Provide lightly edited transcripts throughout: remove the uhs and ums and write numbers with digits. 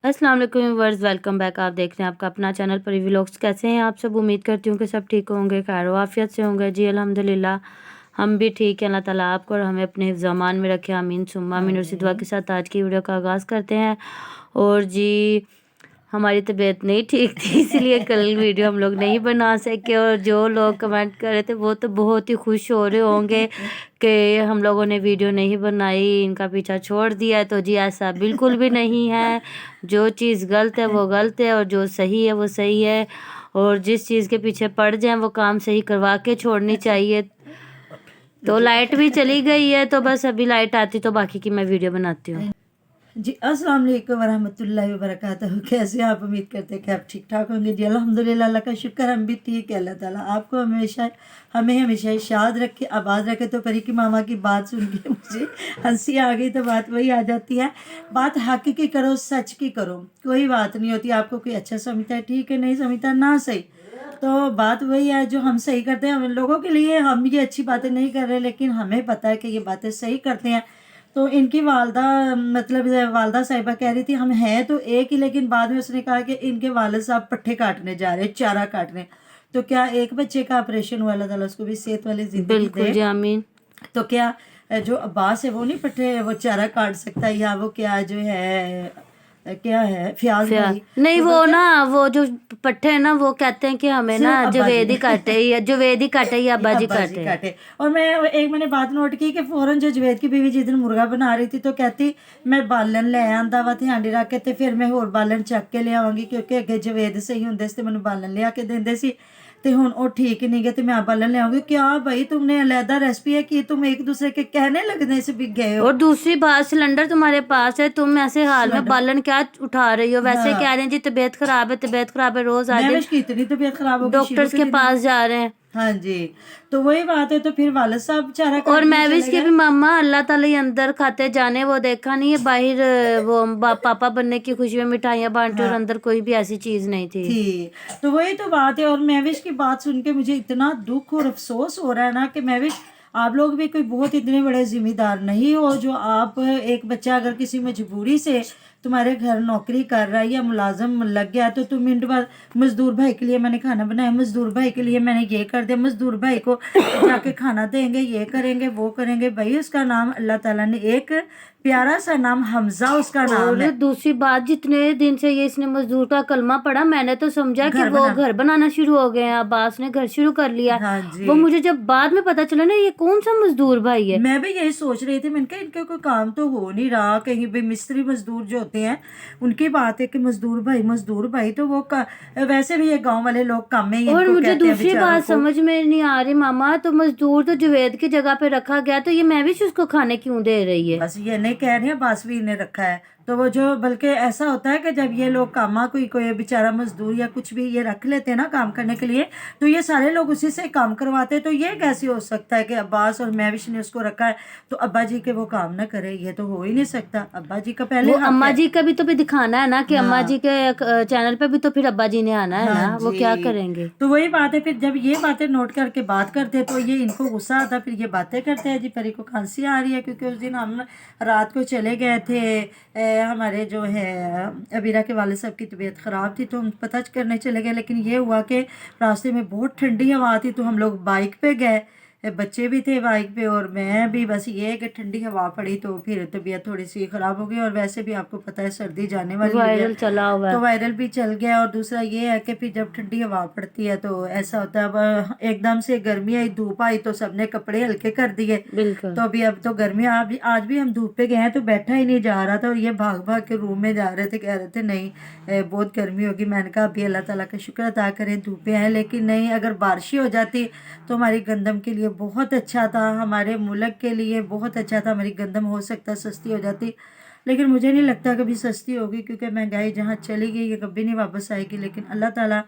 अस्सलाम वालेकुम viewers, welcome back. आप देख रहे हैं आपका अपना चैनल परी व्लॉग्स। कैसे हैं आप सब? उम्मीद करती हूँ कि सब ठीक होंगे, खैर आफियत से होंगे। जी अल्हम्दुलिल्लाह हम भी ठीक हैं। अल्लाह ताला आपको और हमें अपने हिफ्ज़ अमान में रखे, आमीन सुम्मा आमीन। उसी दुआ के साथ आज की वीडियो का आगाज़ करते हैं। और जी हमारी तबीयत नहीं ठीक थी इसलिए कल वीडियो हम लोग नहीं बना सके, और जो लोग कमेंट कर रहे थे वो तो बहुत ही खुश हो रहे होंगे कि हम लोगों ने वीडियो नहीं बनाई, इनका पीछा छोड़ दिया। तो जी ऐसा बिल्कुल भी नहीं है। जो चीज़ गलत है वो गलत है और जो सही है वो सही है, और जिस चीज़ के पीछे पड़ जाए वो काम सही करवा के छोड़नी चाहिए। तो लाइट भी चली गई है, तो बस अभी लाइट आती तो बाकी की मैं वीडियो बनाती हूँ। जी अस्सलाम वालेकुम वरहमतुल्लाहि वबरकातुहू। कैसे आप? उम्मीद करते हैं कि आप ठीक ठाक होंगे। जी अल्हम्दुलिल्लाह, अल्लाह का शुक्र हम भी ठीक है। अल्लाह ताला आपको हमें हमेशा याद रखे, आबाद रखे। तो परी की मामा की बात सुन के मुझे हंसी आ गई। तो बात वही आ जाती है, बात हक की करो, सच की करो, कोई बात नहीं होती। आपको कोई अच्छा समझता है ठीक है, नहीं समझता ना सही। तो बात वही है जो हम सही करते हैं। हम लोगों के लिए हम ये अच्छी बातें नहीं कर रहे, लेकिन हमें पता है कि ये बातें सही करते हैं। तो इनकी वालदा, मतलब वालदा साहिबा कह रही थी हम हैं तो एक ही, लेकिन बाद में उसने कहा कि इनके वालिद साहब पट्ठे काटने जा रहे हैं, चारा काटने। तो क्या एक बच्चे का ऑपरेशन हुआ, अल्लाह ताला उसको भी सेहत वाली जिंदगी बिल्कुल दे। जी आमीन। तो क्या जो अब्बास है वो नहीं पट्ठे वो चारा काट सकता, या वो क्या जो है क्या है फयाज भाई, नहीं, वो वो क्या ना वो जो पट्टे हैं ना वो कहते हैं कि हमें ना सिर्फ अब्बा जी जवेद ही काटे या जुवेद ही काटे या ये अब्बा जी अब्बा जी काटे। काटे। और मैंने बात नोट की कि फौरन जो जवेद की बीवी जिस दिन मुर्गा बना रही थी तो कहती मैं बालन ले आंदा वा थे हांडी रख के, ते फिर मैं होर बालन चक के ले आवांगी, क्योंकि अगे जवेद सही हुंदे सी ते मैनूं बालन लिया के देंदे सी। ते हुण ओ ठीक नहीं गए तो मैं बालन ले आऊंगी। क्या भाई तुमने अलहदा रेसिपी है कि तुम एक दूसरे के कहने लगने से भी गए हो? और दूसरी बात, सिलेंडर तुम्हारे पास है, तुम ऐसे हाल में सिलेंडर, बालन क्या उठा रही हो? वैसे कह हाँ, रहे हैं जी तबीयत खराब है, तबीयत खराब है, रोज आए दिन महविश की इतनी तबीयत खराब होगी शुरू डॉक्टर्स के के दिनों में। पास जा रहे हैं। हाँ जी, तो वही बात है। तो फिर वालिद साहब चारा और काटने महविश चले के भी गए। मामा अल्लाह ताला ही अंदर खाते जाने, वो देखा नहीं है बाहर वो पापा बनने की खुशी में मिठाइयाँ बांटे और हाँ अंदर कोई भी ऐसी चीज नहीं थी। थी, तो वही तो बात है। और महविश की बात सुन के मुझे इतना दुख और अफसोस हो रहा है ना कि महविश आप लोग भी कोई बहुत इतने बड़े जिम्मेदार नहीं हो जो आप एक बच्चा अगर किसी मजबूरी से तुम्हारे घर नौकरी कर रहा है या मुलाजम लग गया तो तुम मिनट बाद मजदूर भाई के लिए मैंने खाना बनाया, मजदूर भाई के लिए मैंने ये कर दिया, मजदूर भाई को जाके खाना देंगे, ये करेंगे वो करेंगे। भाई उसका नाम अल्लाह ताला ने एक प्यारा सा नाम हमजा उसका नाम और है, दूसरी बात, जितने दिन से ये इसने मजदूर का कलमा पढ़ा, मैंने तो समझा कि घर वो बनाना। घर बनाना शुरू हो गए हैं, अब्बास ने घर शुरू कर लिया। हाँ जी, वो मुझे जब बाद में पता चला ना ये कौन सा मजदूर भाई है। मैं भी यही सोच रही थी। मैंने कहा इनका कोई काम तो हो नहीं रहा कहीं भी। मिस्त्री मजदूर जो होते हैं उनकी बात है कि मजदूर भाई मजदूर भाई, तो वैसे भी ये गांव वाले लोग कम में ही और इनको मुझे कहते हैं दूसरी बेचारों बात को। समझ में नहीं आ रही मामा, तो मजदूर तो जुवेद की जगह पे रखा गया, तो ये मैं भी उसको खाने क्यों दे रही है? बस ये नहीं कह रहे हैं, बासवीर ने रखा है। तो वो जो बल्कि ऐसा होता है कि जब ये लोग कामा कोई कोई बेचारा मजदूर या कुछ भी ये रख लेते हैं ना काम करने के लिए, तो ये सारे लोग उसी से काम करवाते हैं। तो ये कैसे हो सकता है कि अब्बास और महविश ने उसको रखा है तो अब्बा जी के वो काम ना करे? ये तो हो ही नहीं सकता। अब्बा जी का पहले वो हक अम्मा है। जी का भी तो भी दिखाना है ना कि अम्मा हाँ जी के चैनल पे भी तो फिर अब्बा जी ने आना है हाँ ना, वो क्या जी, करेंगे? तो वही बात है। फिर जब ये बातें नोट करके बात करते तो ये इनको गुस्सा आता, फिर ये बातें करते हैं। जी परी को खांसी आ रही है क्योंकि उस दिन हम रात को चले गए थे। हमारे जो है अबीरा के वाले साहब की तबीयत ख़राब थी तो हम पता करने चले गए, लेकिन ये हुआ कि रास्ते में बहुत ठंडी हवा थी तो हम लोग बाइक पे गए। बच्चे भी थे बाइक पे और मैं भी। बस ये है कि ठंडी हवा पड़ी तो फिर तबीयत थोड़ी सी ख़राब हो गई, और वैसे भी आपको पता है सर्दी जाने वाली हुई है वायरल चला हुआ तो है। वायरल भी चल गया। और दूसरा ये है कि फिर जब ठंडी हवा पड़ती है तो ऐसा होता है। अब एकदम से गर्मी आई, धूप आई तो सबने कपड़े हल्के कर दिए। बिल्कुल। तो अब तो गर्मी आज भी हम धूप पे गए हैं तो बैठा ही नहीं जा रहा था, और ये भाग भाग के रूम में जा रहे थे, कह रहे थे नहीं बहुत गर्मी होगी। मैंने कहा अभी अल्लाह ताला का शुक्र अदा करें धूपें हैं, लेकिन नहीं, अगर बारिश हो जाती तो हमारी गंदम के लिए बहुत अच्छा था, हमारे मुल्क के लिए बहुत अच्छा था। हमारी गंदम हो सकता सस्ती हो जाती, लेकिन मुझे नहीं लगता कभी सस्ती होगी, क्योंकि महंगाई जहाँ चली गई है कभी नहीं वापस आएगी। लेकिन अल्लाह ताला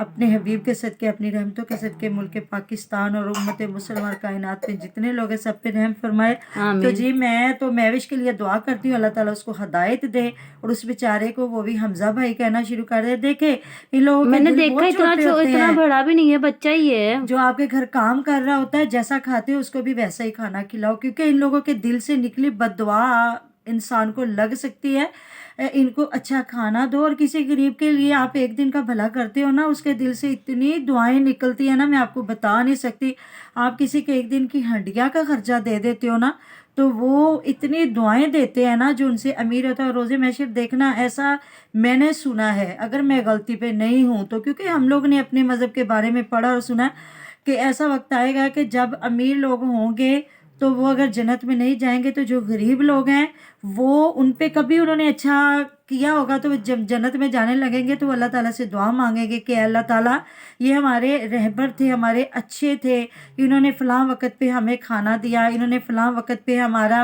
अपने हबीब के सदके, अपनी रहमतों के सदके मुल्क पाकिस्तान और उम्मत मुसलमान कायनात में जितने लोग हैं सब पे रहम फरमाए। तो आमीन। जी मैं तो महविश के लिए दुआ करती हूँ अल्लाह ताला उसको हदायत दे, और उस बेचारे को वो भी हमजा भाई कहना शुरू कर दे। देखे इन लोगों के मैंने दिल देखा बहुत छोटे होते इतना हैं। बड़ा भी नहीं है, बच्चा ही है। जो आपके घर काम कर रहा होता है जैसा खाते हो उसको भी वैसा ही खाना खिलाओ, क्योंकि इन लोगों के दिल से निकली बददुआ इंसान को लग सकती है इनको अच्छा खाना दो। और किसी गरीब के लिए आप एक दिन का भला करते हो ना, उसके दिल से इतनी दुआएं निकलती है ना, मैं आपको बता नहीं सकती। आप किसी के एक दिन की हंडिया का खर्चा दे देते हो ना, तो वो इतनी दुआएं देते हैं ना जो उनसे अमीर होता है। रोज़े महशर देखना, ऐसा मैंने सुना है, अगर मैं गलती पे नहीं हूँ तो, क्योंकि हम लोग ने अपने मज़हब के बारे में पढ़ा और सुना कि ऐसा वक्त आएगा कि जब अमीर लोग होंगे तो वो अगर जन्नत में नहीं जाएंगे, तो जो गरीब लोग हैं वो, उन पे कभी उन्होंने अच्छा किया होगा तो जब जन्नत में जाने लगेंगे तो अल्लाह ताला से दुआ मांगेंगे कि अल्लाह ताला, ये हमारे रहबर थे, हमारे अच्छे थे, इन्होंने फ़लाँ वक़्त पे हमें खाना दिया, इन्होंने फ़लाँ वक़्त पे हमारा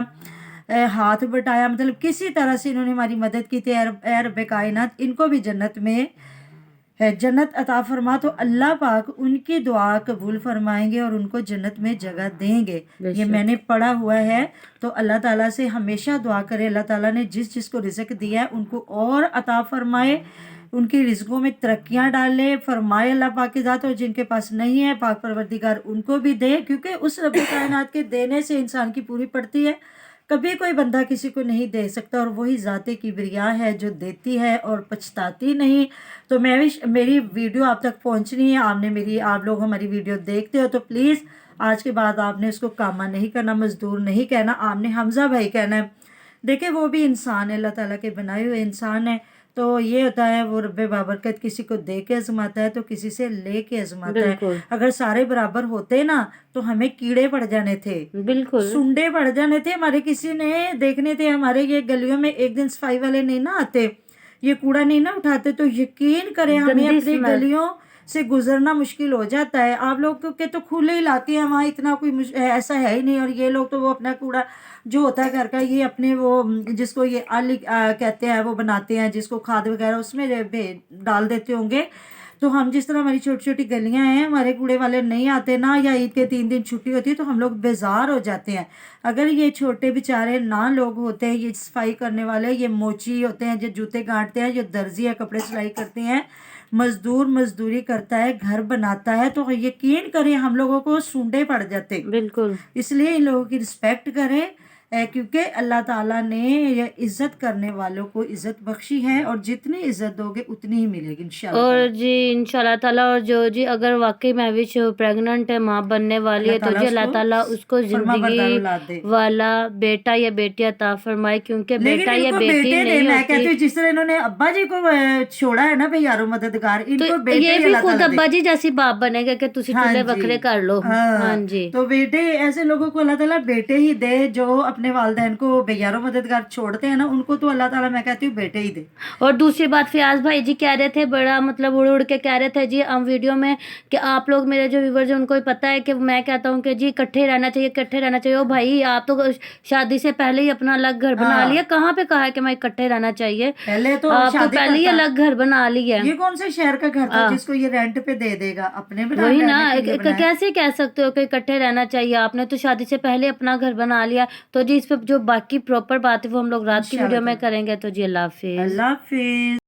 हाथ बटाया, मतलब किसी तरह से इन्होंने हमारी मदद की थी। ए रब्बे कायनात, इनको भी जन्नत में जन्नत अता फरमा। तो अल्लाह पाक उनकी दुआ कबूल फरमाएंगे और उनको जन्नत में जगह देंगे। ये बेशक। मैंने पढ़ा हुआ है। तो अल्लाह ताला से हमेशा दुआ करें, अल्लाह ताला ने जिस जिसको रिज़्क दिया है उनको और अता फरमाए, उनकी रिज़्कों में तरक्कियाँ डाले फरमाए अल्लाह पाक की ज़ात। और जिनके पास नहीं है, पाक परवरदिगार उनको भी दे, क्योंकि उस रब्बे कायनात के देने से इंसान की पूरी पड़ती है। कभी कोई बंदा किसी को नहीं दे सकता, और वही ज़ाते किबरिया है जो देती है और पछताती नहीं। तो मैं भी, मेरी वीडियो आप तक पहुंचनी है, आप लोग हमारी वीडियो देखते हो तो प्लीज़ आज के बाद आपने उसको कामा नहीं करना, मजदूर नहीं कहना, आपने हमजा भाई कहना है। देखिए वो भी इंसान है, अल्लाह ताला के बनाए हुए इंसान है। तो ये होता है, वो रब्बे बाबरकत किसी को दे के आजमाता है तो किसी से ले के आजमाता है। बिल्कुल अगर सारे बराबर होते ना तो हमें कीड़े पड़ जाने थे, बिल्कुल सुंडे पड़ जाने थे। हमारे किसी ने देखने थे, हमारे ये गलियों में एक दिन सफाई वाले नहीं ना आते, ये कूड़ा नहीं ना उठाते, तो यकीन करें हमें गंदी अपनी स्मेल। गलियों से गुजरना मुश्किल हो जाता है। आप लोग के तो खुले इलाके हैं, वहाँ इतना कोई ऐसा है ही नहीं। और ये लोग तो वो अपना कूड़ा जो होता है घर का, ये अपने वो जिसको ये आली कहते हैं वो बनाते हैं, जिसको खाद वगैरह उसमें डाल देते होंगे। तो हम जिस तरह, हमारी छोटी छोटी गलियां हैं, हमारे कूड़े वाले नहीं आते ना, या ईद के 3 दिन छुट्टी होती है तो हम लोग बेजार हो जाते हैं। अगर ये छोटे बेचारे ना लोग होते हैं, ये सफाई करने वाले, ये मोची होते हैं जो जूते गांठते हैं, जो दर्जी है कपड़े सिलाई करते हैं, मजदूर मजदूरी करता है, घर बनाता है, तो यकीन करें हम लोगों को सूंडे पड़ जाते। बिल्कुल। इसलिए इन लोगों की रिस्पेक्ट करें, क्योंकि अल्लाह ताला ने ये इज़्ज़त करने वालों को इज़्ज़त बख्शी है, और जितनी इज़्ज़त दोगे उतनी ही मिलेगी इंशाल्लाह और ताला। जी इंशाल्लाह ताला, और जो जी अगर वाकई में भी प्रेग्नेंट है, माँ बनने वाली है, अल्लाह तो ताला जी अल्लाह उसको ताला उसको फरमा बरदार जिंदगी औलाद दे। वाला बेटा या बेटी अता फरमाए, क्योंकि लेकिन बेटा या इनको बेटी बेटे दे, नहीं मैं होती। कहती हूँ जिस तरह इन्होंने अब्बा जी को छोड़ा है ना भाई यारो मददगार, तो इनको बेटे ये ही भी अल्लाह खुद ताला दे। अब्बा जी जैसी बाप बनेगा कि तुसी हाँ चूल्हे जी, बखरे कर लो। हाँ हाँ। जी। तो बेटे, ऐसे लोगों को अल्लाह ताला बेटे ही दे, जो अपने वालिदैन को बेयारो मददगार छोड़ते हैं ना, उनको तो अल्लाह ताला, मैं कहती हूँ, बेटे ही दे। और दूसरी बात, फियाज भाई जी कह रहे थे, बड़ा मतलब उड़ उड़ के कह रहे थे जी हम वीडियो में, कि आप लोग, मेरे जो व्यूवर्स हैं उनको भी पता है कि मैं कहता हूँ कि जी इकट्ठे रहना चाहिए, इकट्ठे रहना चाहिए। ओ भाई, आप तो शादी से पहले ही अपना अलग घर बना हाँ, लिया, कहाँ पे कहा है कि मैं इकट्ठे रहना चाहिए? पहले तो आप तो शादी पहले ही करता, अलग घर बना लिया ये है। कौन से शहर का घर था आ, जिसको ये रेंट पे दे देगा, अपने बना वही ना, रहने के लिए बनाया। कैसे कह सकते हो कि इकट्ठे रहना चाहिए? आपने तो शादी से पहले अपना घर बना लिया। तो जी इस पे जो बाकी प्रॉपर बात है वो हम लोग रात की इंशाल्लाह वीडियो में ताला। करेंगे। तो जी अल्लाह हाफिज। अल्लाह हाफिज।